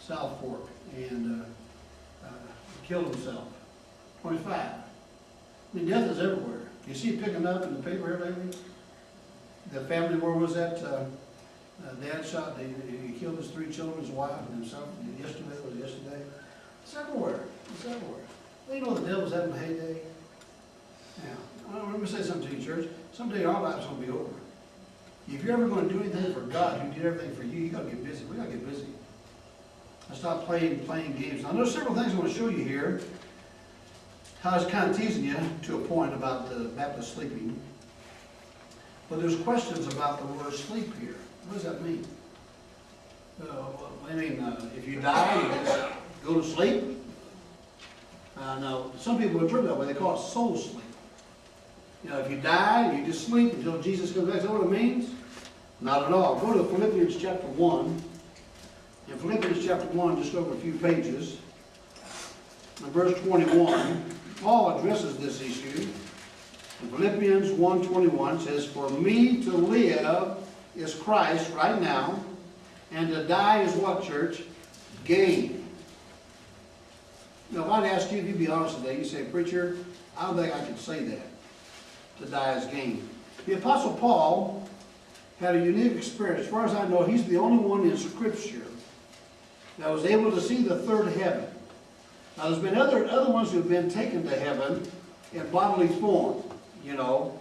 South Fork, and killed himself. 25. I mean, death is everywhere. You see it picking up in the paper here lately? The family, where was that? Dad shot, he killed his 3 children, his wife, and himself. Yesterday? It's everywhere. It's everywhere. Well, you know the devil's having a heyday. Now, let me say something to you, church. Someday our life's going to be over. If you're ever going to do anything for God, who did everything for you, you got to get busy. We got to get busy. I stopped playing games. Now, there's several things I want to show you here. I was kind of teasing you to a point about the Baptist sleeping. But there's questions about the word sleep here. What does that mean? I mean, if you die, you just go to sleep? Now, some people interpret that way. They call it soul sleep. You know, if you die, you just sleep until Jesus comes back. Is that what it means? Not at all. Go to Philippians chapter 1. In Philippians chapter 1, just over a few pages, in verse 21, Paul addresses this issue. In Philippians 1:21 says, "For me to live is Christ right now, and to die is what, church? Gain." Now, if I'd ask you, if you'd be honest today, you say, "Preacher, I don't think I could say that. To die is gain." The Apostle Paul had a unique experience. As far as I know, he's the only one in Scripture that was able to see the third heaven. Now, there's been other ones who have been taken to heaven in bodily form. You know,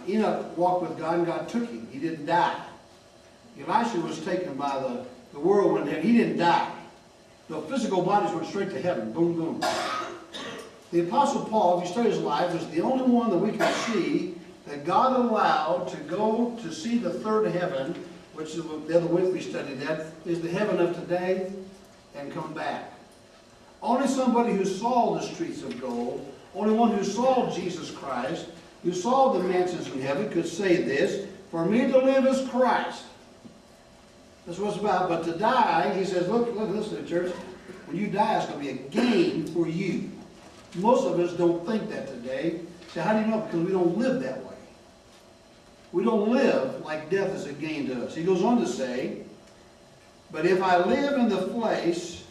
Enoch walked with God and God took him. He didn't die. Elisha was taken by the whirlwind and he didn't die. The physical bodies went straight to heaven. Boom, boom. The Apostle Paul, if you study his life, is the only one that we can see that God allowed to go to see the third heaven, which is the other week we studied that, is the heaven of today, and come back. Only somebody who saw the streets of gold, only one who saw Jesus Christ, who saw the mansions in heaven, could say this: "For me to live is Christ." That's what it's about. But to die, he says, look, listen to the church. When you die, it's going to be a gain for you. Most of us don't think that today. So how do you know? Because we don't live that way. We don't live like death is a gain to us. He goes on to say, "But if I live in the flesh,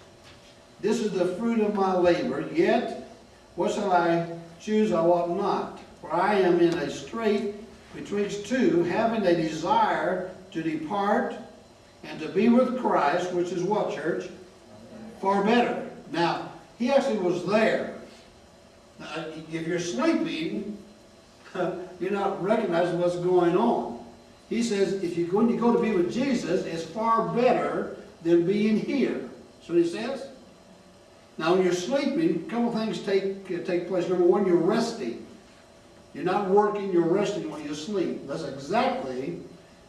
this is the fruit of my labor. Yet, what shall I choose? I wot not. For I am in a strait betwixt two, having a desire to depart and to be with Christ," which is what, church? Far better. Now, he actually was there. Now, if you're sleeping, you're not recognizing what's going on. He says, when you go to be with Jesus, it's far better than being here. That's what he says. Now, when you're sleeping, a couple things take place. Number one, you're resting. You're not working, you're resting when you sleep. That's exactly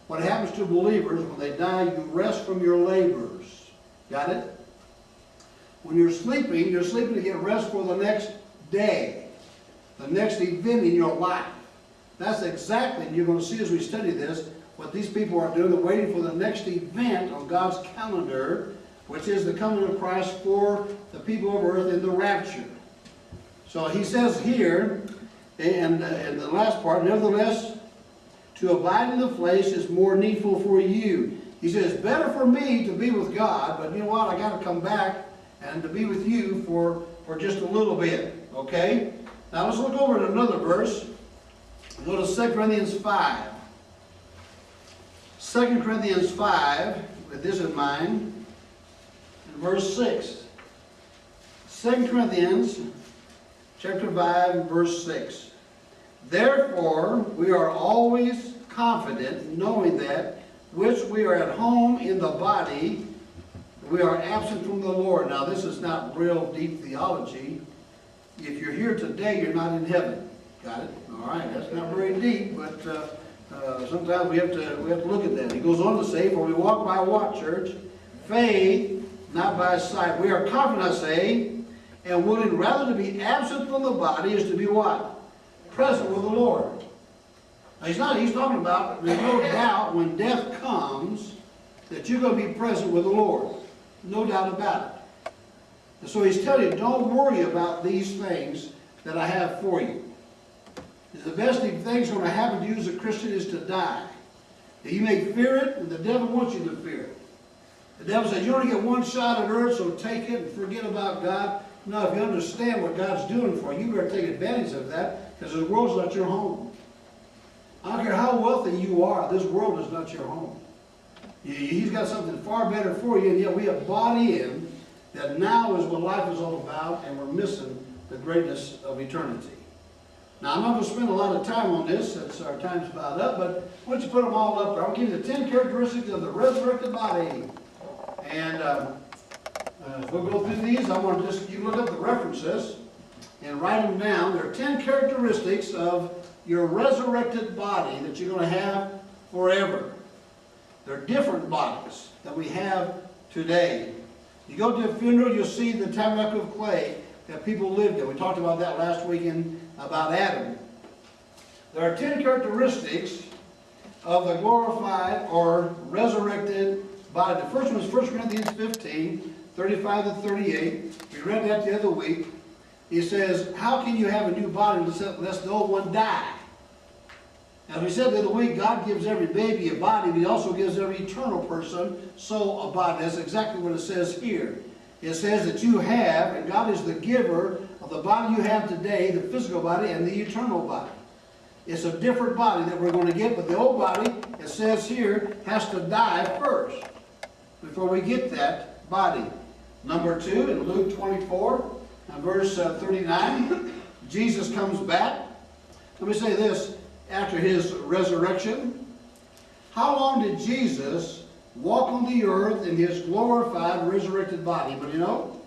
what happens to believers when they die. You rest from your labors. Got it? When you're sleeping to get rest for the next day, the next event in your life. That's exactly, and you're going to see as we study this, what these people are doing. They're waiting for the next event on God's calendar, which is the coming of Christ for the people of earth in the rapture. So he says here, and the last part, "Nevertheless, to abide in the flesh is more needful for you." He says, better for me to be with God, but you know what? I got to come back and to be with you for just a little bit. Okay? Now let's look over at another verse. Go to 2 Corinthians 5. 2 Corinthians 5, with this in mind, in verse 6. 2 Corinthians chapter 5, verse 6. "Therefore, we are always confident, knowing that, which we are at home in the body, we are absent from the Lord." Now, this is not real deep theology. If you're here today, you're not in heaven. Got it? All right, that's not very deep, but sometimes we have to look at that. He goes on to say, "For we walk by what, church? Faith, not by sight. We are confident, I say, and willing rather to be absent from the body is to be what? Present with the Lord." Now, he's talking about, there's no doubt when death comes that you're going to be present with the Lord. No doubt about it. And so he's telling you, don't worry about these things that I have for you. The best thing that's going to happen to you as a Christian is to die. Now, you may fear it, and the devil wants you to fear it. The devil says, you only get one shot at earth, so take it and forget about God. No, if you understand what God's doing for you, you better take advantage of that, because this world's not your home. I don't care how wealthy you are, this world is not your home. He's got something far better for you, and yet we have bought in that now is what life is all about, and we're missing the greatness of eternity. Now, I'm not going to spend a lot of time on this, since our time's about up, but why don't you put them all up there? I'll give you the 10 characteristics of the resurrected body. And we'll go through these. I want to just, you look up the references and write them down. There are 10 characteristics of your resurrected body that you're going to have forever. They're different bodies that we have today. You go to a funeral, you'll see the tabernacle of clay that people lived in. We talked about that last weekend about Adam. There are 10 characteristics of the glorified or resurrected body. The first one is 1 Corinthians 15, 35 to 38. We read that the other week. He says, how can you have a new body unless the old one die? As we said the other week, God gives every baby a body, but He also gives every eternal person soul a body. That's exactly what it says here. It says that you have, and God is the giver of the body you have today, the physical body and the eternal body. It's a different body that we're going to get, but the old body, it says here, has to die first before we get that body. Number 2, in Luke 24, verse 39, Jesus comes back. Let me say this. After His resurrection, how long did Jesus walk on the earth in His glorified, resurrected body? But you know,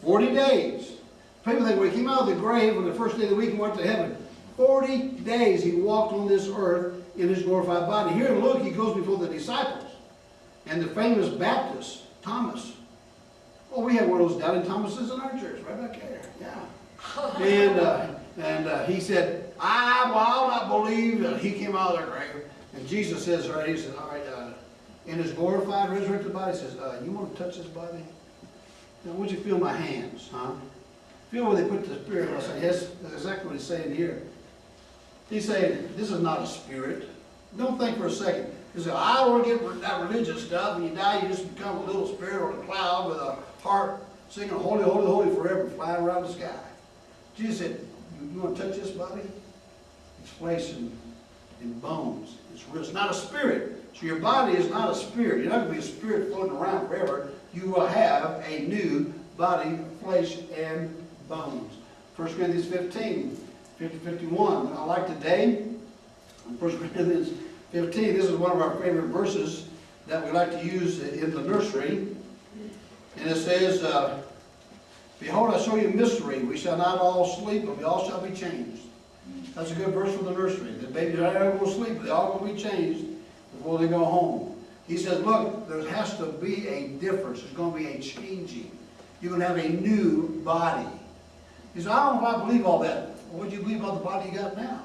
40 days. People think, well, He came out of the grave on the first day of the week and went to heaven. 40 days He walked on this earth in His glorified body. Here in Luke, He goes before the disciples. And the famous Baptist, Thomas. Well, we have one of those doubting Thomases in our church, right back there. Yeah. And he said, I'll not believe that He came out of the grave. And Jesus says, right, He said, all right, in His glorified, resurrected body, He says, you want to touch this body? Now, would you feel my hands, huh? Feel where they put the Spirit. I say, yes, that's exactly what He's saying here. He's saying, this is not a spirit. Don't think for a second. He said, I don't want to get that religious stuff. When you die, you just become a little spirit on a cloud with a harp singing holy, holy, holy forever, flying around the sky. Jesus said, you want to touch this body? It's flesh and bones. It's not a spirit. So your body is not a spirit. You're not going to be a spirit floating around forever. You will have a new body, flesh and bones. 1 Corinthians 15, 50-51. I like today, in 1 Corinthians 15, this is one of our favorite verses that we like to use in the nursery. And it says, behold, I show you a mystery. We shall not all sleep, but we all shall be changed. That's a good verse for the nursery. The babies are not going to sleep, but they all going to be changed before they go home. He says, look, there has to be a difference. There's going to be a changing. You're going to have a new body. He said, I don't know if I believe all that. Well, what do you believe about the body you got now?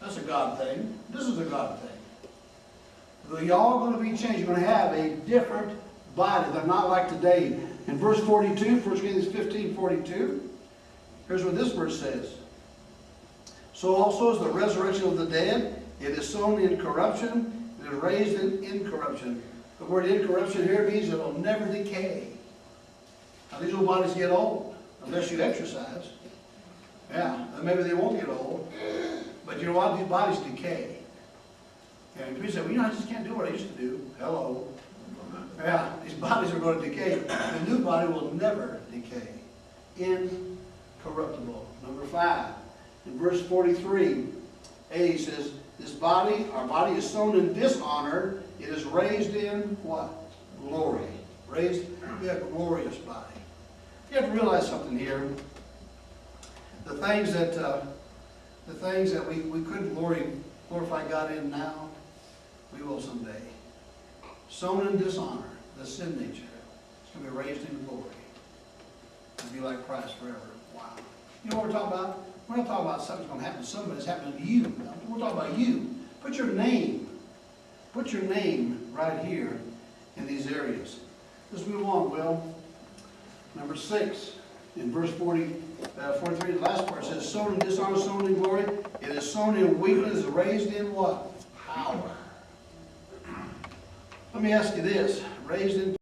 That's a God thing. This is a God thing. You're all going to be changed. You're going to have a different body. They're not like today. In verse 42, 1 Corinthians 15, 42, here's what this verse says. So also is the resurrection of the dead. It is sown in corruption, and is raised in incorruption. The word incorruption here means it will never decay. Now these old bodies get old, unless you exercise. Yeah, and maybe they won't get old. But you know what? These bodies decay. And people say, well, you know, I just can't do what I used to do. Hello. Yeah, these bodies are going to decay. The new body will never decay. Incorruptible. Number 5. In verse 43, A says, this body, our body is sown in dishonor. It is raised in what? Glory. Raised to be a glorious body. You have to realize something here. The things that we couldn't glorify God in now, we will someday. Sown in dishonor, the sin nature, it's going to be raised in glory. To be like Christ forever. Wow. You know what we're talking about? We're not talking about something's going to happen to somebody. It's happening to you. We're talking about you. Put your name right here in these areas. Let's move on, Will. Number 6, in verse 43, the last part says, sown in dishonor, sown in glory. It is sown in weakness, raised in what? Power. Let me ask you this. raised in